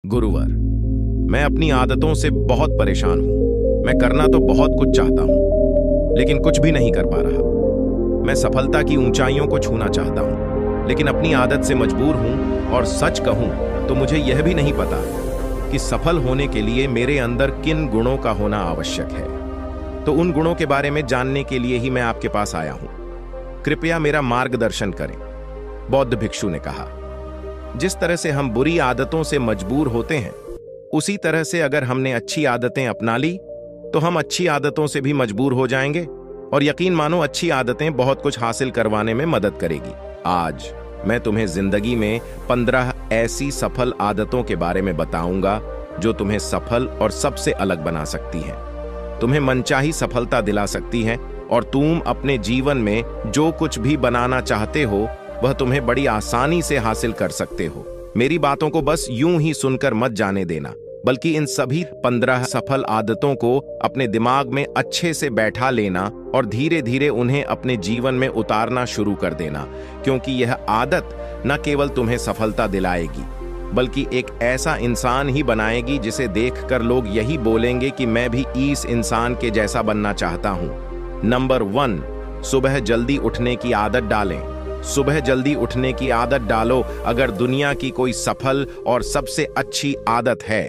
गुरुवर, मैं अपनी आदतों से बहुत परेशान हूं। मैं करना तो बहुत कुछ चाहता हूं, लेकिन कुछ भी नहीं कर पा रहा। मैं सफलता की ऊंचाइयों को छूना चाहता हूं, लेकिन अपनी आदत से मजबूर हूं। और सच कहूं तो मुझे यह भी नहीं पता कि सफल होने के लिए मेरे अंदर किन गुणों का होना आवश्यक है। तो उन गुणों के बारे में जानने के लिए ही मैं आपके पास आया हूं। कृपया मेरा मार्गदर्शन करें। बौद्ध भिक्षु ने कहा, जिस तरह से हम बुरी आदतों से मजबूर होते हैं, उसी तरह से अगर हमने अच्छी आदतें अपना ली तो हम अच्छी आदतों से भी मजबूर हो जाएंगे। और यकीन मानो, अच्छी आदतें बहुत कुछ हासिल करवाने में मदद करेगी। आज मैं तुम्हें जिंदगी में 15 ऐसी सफल आदतों के बारे में बताऊंगा जो तुम्हें सफल और सबसे अलग बना सकती हैं, तुम्हें मनचाही सफलता दिला सकती हैं, और तुम अपने जीवन में जो कुछ भी बनाना चाहते हो वह तुम्हें बड़ी आसानी से हासिल कर सकते हो। मेरी बातों को बस यूं ही सुनकर मत जाने देना, बल्कि इन सभी 15 सफल आदतों को अपने दिमाग में अच्छे से बैठा लेना और धीरे धीरे उन्हें अपने जीवन में उतारना शुरू कर देना, क्योंकि यह आदत न केवल तुम्हें सफलता दिलाएगी, बल्कि एक ऐसा इंसान ही बनाएगी जिसे देखकर लोग यही बोलेंगे कि मैं भी इस इंसान के जैसा बनना चाहता हूं। नंबर 1, सुबह जल्दी उठने की आदत डालें। सुबह जल्दी उठने की आदत डालो। अगर दुनिया की कोई सफल और सबसे अच्छी आदत है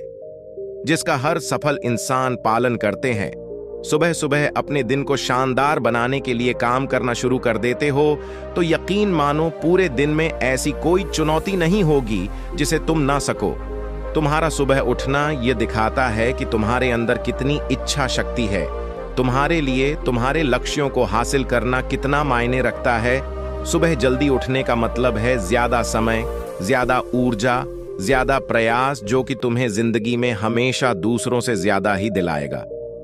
जिसका हर सफल इंसान पालन करते हैं, सुबह सुबह अपने दिन को शानदार बनाने के लिए काम करना शुरू कर देते हो, तो यकीन मानो पूरे दिन में ऐसी कोई चुनौती नहीं होगी जिसे तुम ना सको। तुम्हारा सुबह उठना यह दिखाता है कि तुम्हारे अंदर कितनी इच्छा शक्ति है, तुम्हारे लिए तुम्हारे लक्ष्यों को हासिल करना कितना मायने रखता है। सुबह जल्दी उठने का मतलब है ज्यादा समय, ज्यादा ऊर्जा, ज्यादा प्रयास, जो कि तुम्हें जिंदगी में हमेशा दूसरों से ज्यादा ही दिलाएगा।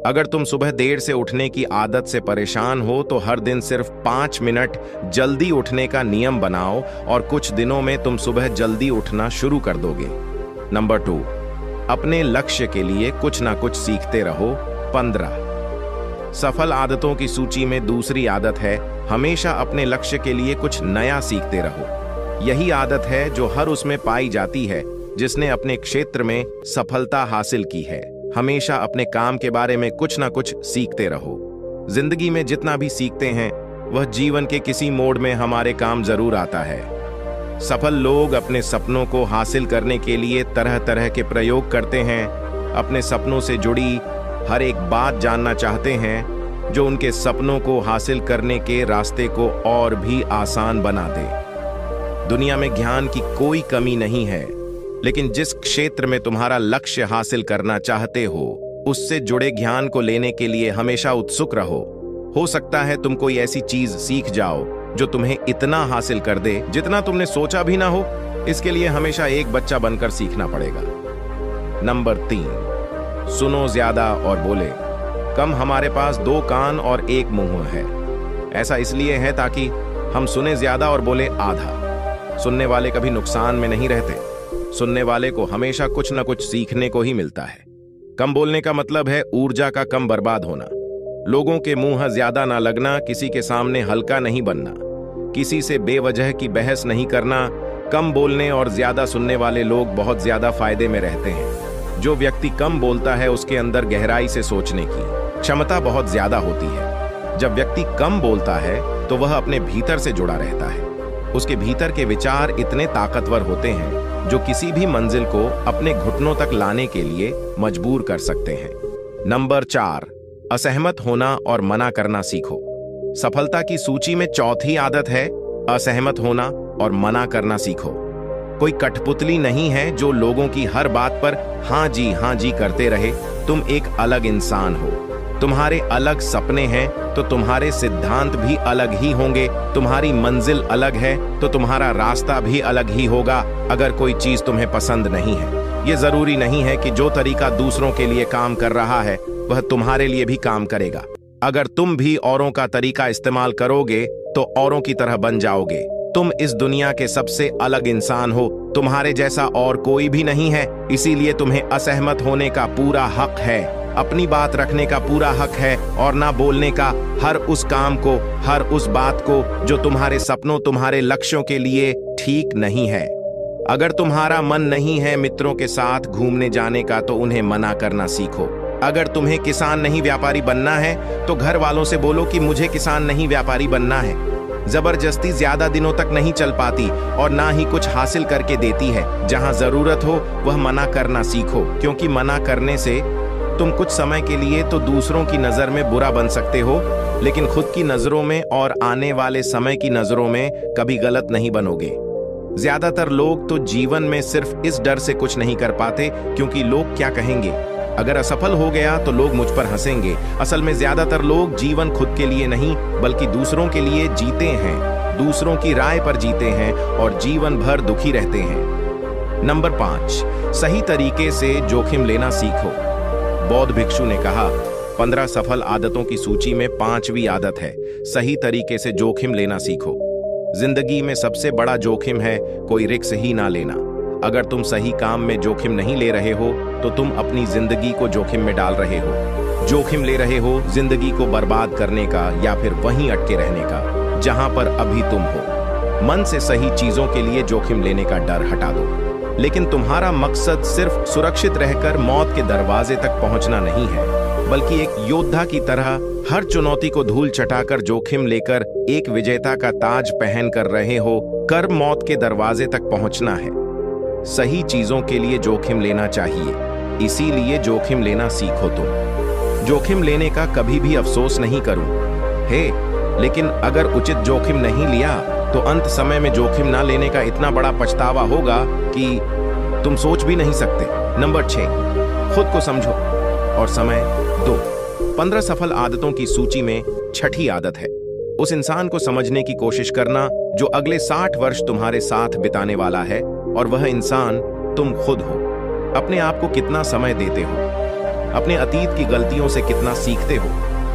अगर तुम सुबह देर से उठने की आदत से परेशान हो तो हर दिन सिर्फ 5 मिनट जल्दी उठने का नियम बनाओ और कुछ दिनों में तुम सुबह जल्दी उठना शुरू कर दोगे। नंबर 2, अपने लक्ष्य के लिए कुछ ना कुछ सीखते रहो। 15 सफल आदतों की सूची में दूसरी आदत है, हमेशा अपने लक्ष्य के लिए कुछ नया सीखते रहो। यही आदत है जो हर उसमें पाई जाती है जिसने अपने क्षेत्र में सफलता हासिल की है। हमेशा अपने काम के बारे में कुछ ना कुछ सीखते रहो। जिंदगी में जितना भी सीखते हैं वह जीवन के किसी मोड़ में हमारे काम जरूर आता है। सफल लोग अपने सपनों को हासिल करने के लिए तरह तरह के प्रयोग करते हैं, अपने सपनों से जुड़ी हर एक बात जानना चाहते हैं जो उनके सपनों को हासिल करने के रास्ते को और भी आसान बना दे। दुनिया में ज्ञान की कोई कमी नहीं है, लेकिन जिस क्षेत्र में तुम्हारा लक्ष्य हासिल करना चाहते हो उससे जुड़े ज्ञान को लेने के लिए हमेशा उत्सुक रहो। हो सकता है तुम कोई ऐसी चीज सीख जाओ जो तुम्हें इतना हासिल कर दे जितना तुमने सोचा भी ना हो। इसके लिए हमेशा एक बच्चा बनकर सीखना पड़ेगा। नंबर 3, सुनो ज्यादा और बोले कम। हमारे पास 2 कान और 1 मुंह है। ऐसा इसलिए है ताकि हम सुने ज्यादा और बोले आधा। सुनने वाले कभी नुकसान में नहीं रहते। सुनने वाले को हमेशा कुछ न कुछ सीखने को ही मिलता है। कम बोलने का मतलब है ऊर्जा का कम बर्बाद होना, लोगों के मुंह ज्यादा ना लगना, किसी के सामने हल्का नहीं बनना, किसी से बेवजह की बहस नहीं करना। कम बोलने और ज्यादा सुनने वाले लोग बहुत ज्यादा फायदे में रहते हैं। जो व्यक्ति कम बोलता है उसके अंदर गहराई से सोचने की क्षमता बहुत ज्यादा होती है। जब व्यक्ति कम बोलता है तो वह अपने भीतर से जुड़ा रहता है। उसके भीतर के विचार इतने ताकतवर होते हैं जो किसी भी मंजिल को अपने घुटनों तक लाने के लिए मजबूर कर सकते हैं। नंबर 4, असहमत होना और मना करना सीखो। सफलता की सूची में चौथी आदत है असहमत होना और मना करना सीखो। कोई कठपुतली नहीं है जो लोगों की हर बात पर हाँ जी करते रहे। तुम एक अलग इंसान हो, तुम्हारे अलग सपने हैं तो तुम्हारे सिद्धांत भी अलग ही होंगे। तुम्हारी मंजिल अलग है तो तुम्हारा रास्ता भी अलग ही होगा। अगर कोई चीज तुम्हें पसंद नहीं है, ये जरूरी नहीं है कि जो तरीका दूसरों के लिए काम कर रहा है वह तुम्हारे लिए भी काम करेगा। अगर तुम भी औरों का तरीका इस्तेमाल करोगे तो औरों की तरह बन जाओगे। तुम इस दुनिया के सबसे अलग इंसान हो, तुम्हारे जैसा और कोई भी नहीं है। इसीलिए तुम्हें असहमत होने का पूरा हक है, अपनी बात रखने का पूरा हक है, और ना बोलने का हर उस काम को, हर उस बात को जो तुम्हारे सपनों, तुम्हारे लक्ष्यों के लिए ठीक नहीं है। अगर तुम्हारा मन नहीं है मित्रों के साथ घूमने जाने का तो उन्हें मना करना सीखो। अगर तुम्हें किसान नहीं व्यापारी बनना है तो घर वालों से बोलो कि मुझे किसान नहीं व्यापारी बनना है। जबरदस्ती ज्यादा दिनों तक नहीं चल पाती और ना ही कुछ हासिल करके देती है। जहां जरूरत हो वह मना करना सीखो, क्योंकि मना करने से तुम कुछ समय के लिए तो दूसरों की नजर में बुरा बन सकते हो, लेकिन खुद की नजरों में और आने वाले समय की नजरों में कभी गलत नहीं बनोगे। ज्यादातर लोग तो जीवन में सिर्फ इस डर से कुछ नहीं कर पाते क्योंकि लोग क्या कहेंगे। अगर असफल हो गया तो लोग मुझ पर हंसेंगे। असल में ज्यादातर लोग जीवन खुद के लिए नहीं बल्कि दूसरों के लिए जीते हैं, दूसरों की राय पर जीते हैं और जीवन भर दुखी रहते हैं। नंबर 5, सही तरीके से जोखिम लेना सीखो। बौद्ध भिक्षु ने कहा, 15 सफल आदतों की सूची में 5वीं आदत है, सही तरीके से जोखिम लेना सीखो। जिंदगी में सबसे बड़ा जोखिम है कोई रिस्क ही ना लेना। अगर तुम सही काम में जोखिम नहीं ले रहे हो तो तुम अपनी जिंदगी को जोखिम में डाल रहे हो। जोखिम ले रहे हो जिंदगी को बर्बाद करने का या फिर वहीं अटके रहने का जहां पर अभी तुम हो। मन से सही चीजों के लिए जोखिम लेने का डर हटा दो। लेकिन तुम्हारा मकसद सिर्फ सुरक्षित रहकर मौत के दरवाजे तक पहुंचना नहीं है, बल्कि एक योद्धा की तरह हर चुनौती को धूल चटाकर जोखिम लेकर एक विजेता का ताज पहन कर रहे हो कर मौत के दरवाजे तक पहुंचना है। सही चीजों के लिए जोखिम लेना चाहिए, इसीलिए जोखिम लेना सीखो। तुम जोखिम लेने का कभी भी अफसोस नहीं करूं हे, लेकिन अगर उचित जोखिम नहीं लिया तो अंत समय में जोखिम ना लेने का इतना बड़ा पछतावा होगा कि तुम सोच भी नहीं सकते। नंबर 6, खुद को समझो और समय दो। 15 सफल आदतों की सूची में 6ठी आदत है, उस इंसान को समझने की कोशिश करना जो अगले 60 वर्ष तुम्हारे साथ बिताने वाला है, और वह इंसान तुम खुद हो। अपने आप को कितना समय देते हो, अपने अतीत की गलतियों से कितना सीखते हो,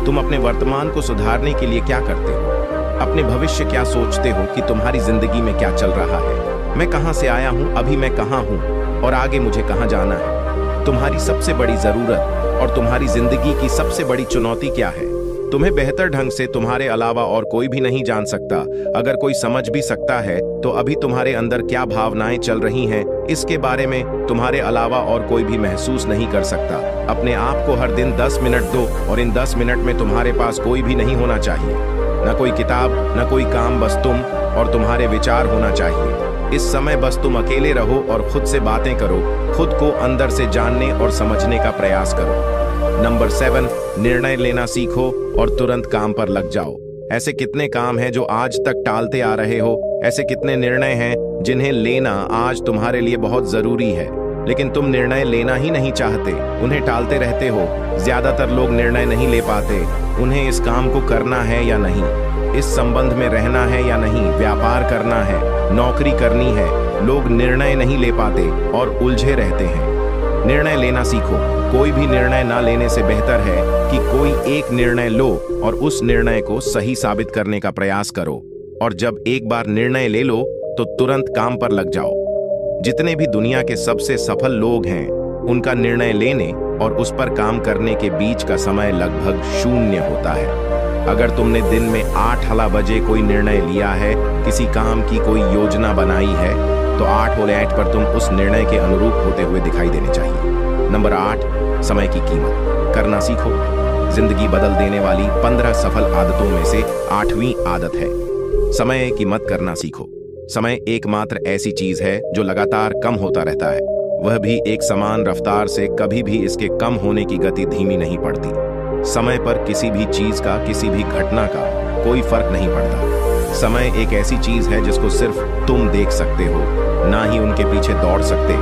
तुम अपने वर्तमान को सुधारने के लिए क्या करते हो, अपने भविष्य क्या सोचते हो कि तुम्हारी जिंदगी में क्या चल रहा है। मैं कहां से आया हूं, अभी मैं कहां हूं और आगे मुझे कहां जाना है। तुम्हारी सबसे बड़ी जरूरत और तुम्हारी जिंदगी की सबसे बड़ी चुनौती क्या है। तुम्हें बेहतर ढंग से तुम्हारे अलावा और कोई भी नहीं जान सकता। अगर कोई समझ भी सकता है तो अभी तुम्हारे अंदर क्या भावनाएं चल रही हैं, इसके बारे में तुम्हारे अलावा और कोई भी महसूस नहीं कर सकता। अपने आप को हर दिन 10 मिनट दो और इन 10 मिनट में तुम्हारे पास कोई भी नहीं होना चाहिए, न कोई किताब, न कोई काम, बस तुम और तुम्हारे विचार होना चाहिए। इस समय बस तुम अकेले रहो और खुद से बातें करो, खुद को अंदर से जानने और समझने का प्रयास करो। नंबर 7, निर्णय लेना सीखो और तुरंत काम पर लग जाओ। ऐसे कितने काम हैं जो आज तक टालते आ रहे हो, ऐसे कितने निर्णय हैं जिन्हें लेना आज तुम्हारे लिए बहुत जरूरी है, लेकिन तुम निर्णय लेना ही नहीं चाहते, उन्हें टालते रहते हो। ज्यादातर लोग निर्णय नहीं ले पाते, उन्हें इस काम को करना है या नहीं, इस संबंध में रहना है या नहीं, व्यापार करना है, नौकरी करनी है। लोग निर्णय नहीं ले पाते और उलझे रहते हैं। निर्णय लेना सीखो। कोई भी निर्णय ना लेने से बेहतर है कि कोई एक निर्णय लो और उस निर्णय को सही साबित करने का प्रयास करो, और जब एक बार निर्णय ले लो तो तुरंत काम पर लग जाओ। जितने भी दुनिया के सबसे सफल लोग हैं, उनका निर्णय लेने और उस पर काम करने के बीच का समय लगभग 0 होता है। अगर तुमने दिन में 8 बजे कोई निर्णय लिया है, किसी काम की कोई योजना बनाई है, तो 8 पर तुम उस निर्णय के अनुरूप होते हुए दिखाई देने चाहिए। नंबर 8, समय की कीमत करना सीखो। जिंदगी बदल देने वाली 15 सफल आदतों में से 8वीं आदत है, समय की मत करना सीखो। समय एकमात्र ऐसी चीज है जो लगातार कम होता रहता है, वह भी एक समान रफ्तार से। कभी भी इसके कम होने की गति धीमी नहीं पड़ती। समय पर किसी भी चीज का, किसी भी घटना का कोई फर्क नहीं पड़ता। समय एक ऐसी चीज है जिसको सिर्फ तुम देख सकते हो, ना ही उनके पीछे दौड़ सकते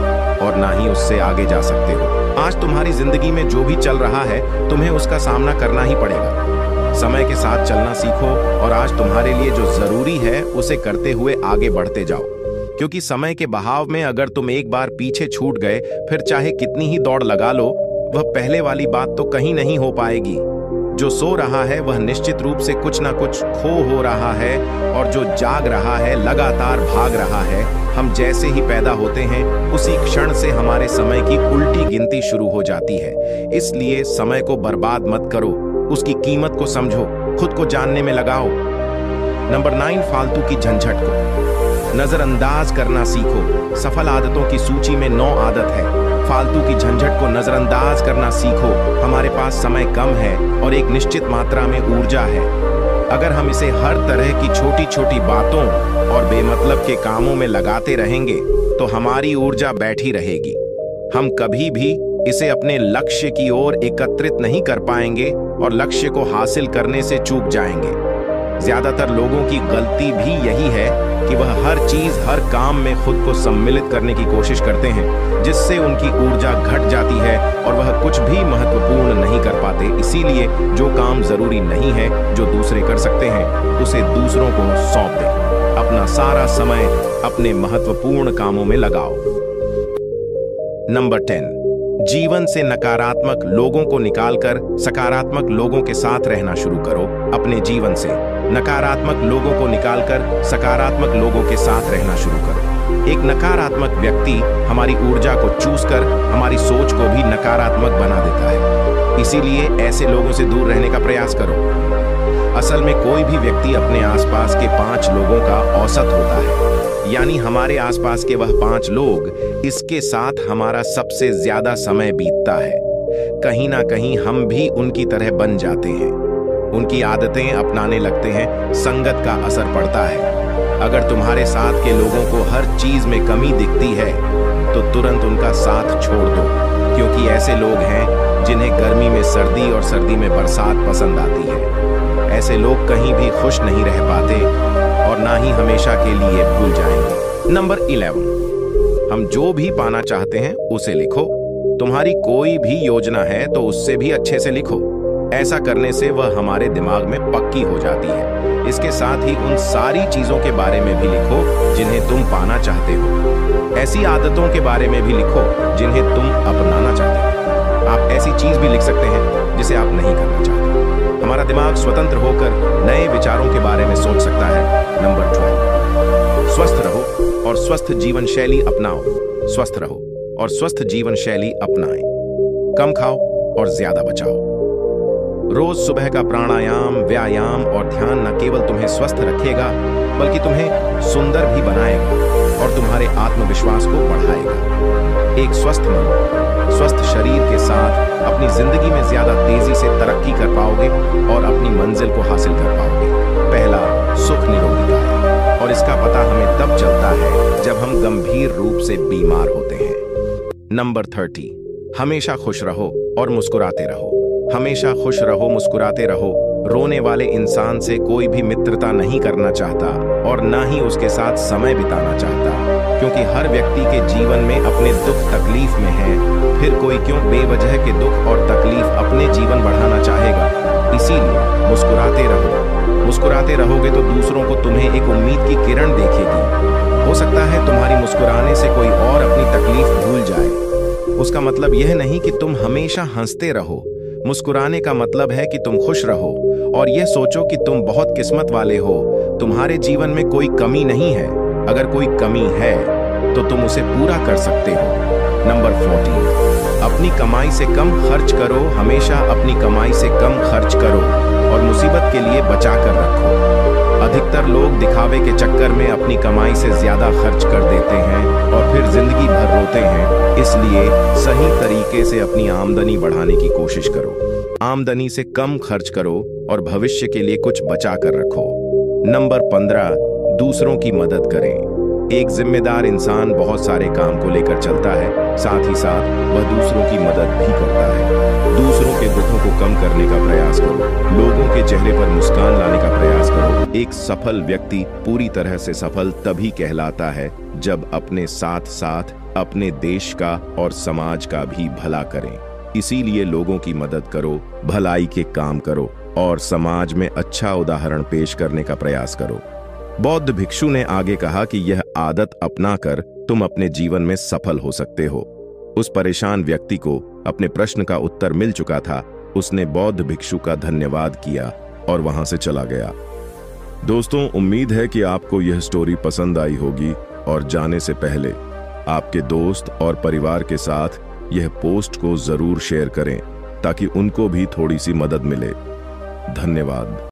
और ना ही उससे आगे जा सकते हो। आज तुम्हारी जिंदगी में जो भी चल रहा है, तुम्हें उसका सामना करना ही पड़ेगा। समय के साथ चलना सीखो और आज तुम्हारे लिए जो जरूरी है उसे करते हुए आगे बढ़ते जाओ, क्योंकि समय के बहाव में अगर तुम एक बार पीछे छूट गए, फिर चाहे कितनी ही दौड़ लगा लो, वह पहले वाली बात तो कहीं नहीं हो पाएगी। जो सो रहा है वह निश्चित रूप से कुछ ना कुछ खो हो रहा है, और जो जाग रहा है लगातार भाग रहा है। हम जैसे ही पैदा होते हैं उसी क्षण से हमारे समय की उल्टी गिनती शुरू हो जाती है। इसलिए समय को बर्बाद मत करो, उसकी कीमत को समझो, खुद को जानने में लगाओ। नंबर 9, फालतू की झंझट को नजरअंदाज करना सीखो। सफल आदतों की सूची में 9 आदत है। फालतू की झंझट को नजरअंदाज करना सीखो। हमारे पास समय कम है और एक निश्चित मात्रा में ऊर्जा है। अगर हम इसे हर तरह की छोटी छोटी बातों और बेमतलब के कामों में लगाते रहेंगे तो हमारी ऊर्जा बैठी रहेगी। हम कभी भी इसे अपने लक्ष्य की ओर एकत्रित नहीं कर पाएंगे और लक्ष्य को हासिल करने से चूक जाएंगे। ज्यादातर लोगों की गलती भी यही है कि वह हर चीज हर काम में खुद को सम्मिलित करने की कोशिश करते हैं, जिससे उनकी ऊर्जा घट जाती है और वह कुछ भी महत्वपूर्ण नहीं कर पाते। इसीलिए जो काम जरूरी नहीं है, जो दूसरे कर सकते हैं, उसे दूसरों को सौंप दें। अपना सारा समय अपने महत्वपूर्ण कामों में लगाओ। नंबर 10, जीवन से नकारात्मक लोगों को निकालकर सकारात्मक लोगों के साथ रहना शुरू करो। अपने जीवन से नकारात्मक लोगों को निकालकर सकारात्मक लोगों के साथ रहना शुरू करो। एक नकारात्मक व्यक्ति हमारी ऊर्जा को चूस कर हमारी सोच को भी नकारात्मक बना देता है। इसीलिए ऐसे लोगों से दूर रहने का प्रयास करो। असल में कोई भी व्यक्ति अपने आसपास के 5 लोगों का औसत होता है, यानी हमारे आसपास के वह 5 लोग, इसके साथ हमारा सबसे ज्यादा समय बीतता है। कहीं ना कहीं हम भी उनकी तरह बन जाते हैं, उनकी आदतें अपनाने लगते हैं, संगत का असर पड़ता है। अगर तुम्हारे साथ के लोगों को हर चीज में कमी दिखती है तो तुरंत उनका साथ छोड़ दो, क्योंकि ऐसे लोग हैं जिन्हें गर्मी में सर्दी और सर्दी में बरसात पसंद आती है। ऐसे लोग कहीं भी खुश नहीं रह पाते और ना ही हमेशा के लिए भूल जाएंगे। नंबर 11, हम जो भी पाना चाहते हैं उसे लिखो। तुम्हारी कोई भी योजना है तो उससे भी अच्छे से लिखो। ऐसा करने से वह हमारे दिमाग में पक्की हो जाती है। इसके साथ ही उन सारी चीजों के बारे में भी लिखो जिन्हें तुम पाना चाहते हो। ऐसी आदतों के बारे में भी लिखो जिन्हें तुम अपनाना चाहते हो। आप ऐसी चीज भी लिख सकते हैं जिसे आप नहीं करना चाहते। हमारा दिमाग स्वतंत्र होकर नए विचारों के बारे में सोच सकता है। नंबर 12, स्वस्थ रहो और स्वस्थ जीवन शैली अपनाओ। स्वस्थ रहो और स्वस्थ जीवन शैली अपनाएं। कम खाओ और ज्यादा बचाओ। रोज सुबह का प्राणायाम, व्यायाम और ध्यान न केवल तुम्हें स्वस्थ रखेगा बल्कि तुम्हें सुंदर भी बनाएगा और तुम्हारे आत्मविश्वास को बढ़ाएगा। एक स्वस्थ मन, स्वस्थ शरीर के साथ अपनी जिंदगी में ज्यादा तेजी से तरक्की कर पाओगे और अपनी मंजिल को हासिल कर पाओगे। पहला, सुख निरोगिता है और इसका पता हमें तब चलता है जब हम गंभीर रूप से बीमार होते हैं। नंबर 30, हमेशा खुश रहो और मुस्कुराते रहो। हमेशा खुश रहो, मुस्कुराते रहो। रोने वाले इंसान से कोई भी मित्रता नहीं करना चाहता और ना ही उसके साथ समय बिताना चाहता, क्योंकि हर व्यक्ति के जीवन में अपने दुख तकलीफ में है। फिर कोई क्यों बेवजह के दुख और तकलीफ अपने जीवन बढ़ाना चाहेगा। इसीलिए मुस्कुराते रहो। मुस्कुराते रहोगे तो दूसरों को तुम्हें एक उम्मीद की किरण देखेगी। हो सकता है तुम्हारी मुस्कुराने से कोई और अपनी तकलीफ भूल जाए। उसका मतलब यह नहीं कि तुम हमेशा हंसते रहो। मुस्कुराने का मतलब है कि तुम खुश रहो और यह सोचो कि तुम बहुत किस्मत वाले हो। तुम्हारे जीवन में कोई कमी नहीं है। अगर कोई कमी है तो तुम उसे पूरा कर सकते हो। नंबर 14, अपनी कमाई से कम खर्च करो। हमेशा अपनी कमाई से कम खर्च करो और मुसीबत के लिए बचा कर रखो। अधिकतर लोग दिखावे के चक्कर में अपनी कमाई से ज्यादा खर्च कर देते हैं और फिर जिंदगी भर रोते हैं। इसलिए सही तरीके से अपनी आमदनी बढ़ाने की कोशिश करो। आमदनी से कम खर्च करो और भविष्य के लिए कुछ बचा कर रखो। नंबर 15, दूसरों की मदद करें। एक जिम्मेदार इंसान बहुत सारे काम को लेकर चलता है, साथ ही साथ वह दूसरों की मदद भी करता है। दूसरों के दुखों को कम करने का प्रयास करो। लोगों के चेहरे पर मुस्कान लाने का प्रयास करो। एक सफल व्यक्ति पूरी तरह से सफल तभी कहलाता है जब अपने साथ साथ अपने देश का और समाज का भी भला करें। इसीलिए लोगों की मदद करो, भलाई के काम करो और समाज में अच्छा उदाहरण पेश करने का प्रयास करो। बौद्ध भिक्षु ने आगे कहा कि यह आदत अपनाकर तुम अपने जीवन में सफल हो सकते हो। उस परेशान व्यक्ति को अपने प्रश्न का उत्तर मिल चुका था। उसने बौद्ध भिक्षु का धन्यवाद किया और वहां से चला गया। दोस्तों, उम्मीद है कि आपको यह स्टोरी पसंद आई होगी और जाने से पहले आपके दोस्त और परिवार के साथ यह पोस्ट को जरूर शेयर करें ताकि उनको भी थोड़ी सी मदद मिले। धन्यवाद।